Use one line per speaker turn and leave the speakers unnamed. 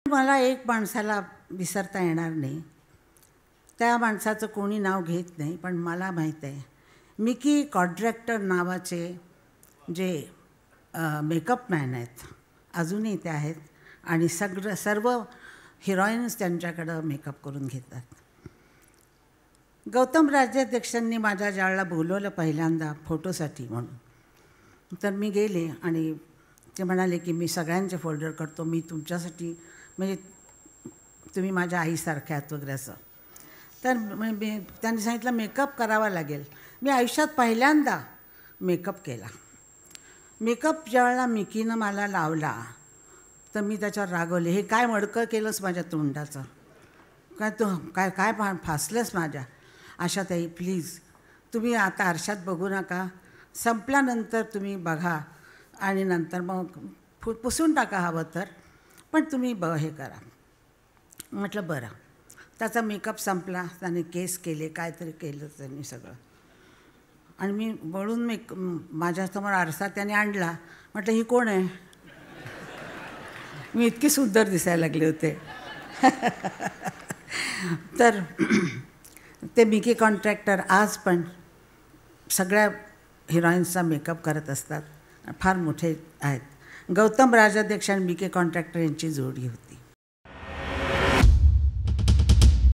मला एक माणसाला विसरता येणार नाही. त्या माणसाचं कोणी नाव घेत नाही, पण मला माहीत आहे मिकी कॉन्ट्रॅक्टर नावाचे जे मेकअप मॅन आहेत, अजूनही ते आहेत आणि सर्व हिरोईन्स त्यांच्याकडं मेकअप करून घेतात. गौतम राज्याध्यक्षांनी माझ्या ज्यावेळेला बोलवलं पहिल्यांदा फोटोसाठी म्हणून, तर मी गेले आणि ते म्हणाले की मी सगळ्यांचे फोल्डर करतो, मी तुमच्यासाठी म्हणजे तुम्ही माझ्या आईसारख्या आहात वगैरे असं. तर त्यांनी सांगितलं मेकअप करावा लागेल. मी आयुष्यात पहिल्यांदा मेकअप केला. मेकअप ज्यावेळेला मिकीनं मला लावला तर मी त्याच्यावर रागवले, हे काय मडकं केलंस माझ्या तोंडाचं, काय तू काय काय फासलंस माझ्या. आशाताई प्लीज तुम्ही आता आरशात बघू नका, संपल्यानंतर तुम्ही बघा आणि नंतर मग पुसून टाका हवं तर, पण तुम्ही हे करा. म्हटलं बरं. त्याचा मेकअप संपला, त्याने केस केले, काहीतरी केलं त्यांनी सगळं, आणि मी वळून माझ्यासमोर आरसा त्याने आणला. म्हटलं ही कोण आहे. मी इतकी सुंदर दिसायला लागले होते. तर ते मिकी कॉन्ट्रॅक्टर आज पण सगळ्या हिरोईन्सचा मेकअप करत असतात, फार मोठे आहेत. गौतम राजाध्यक्ष आणि मिकी कॉन्ट्रॅक्टर यांची जोडी होती.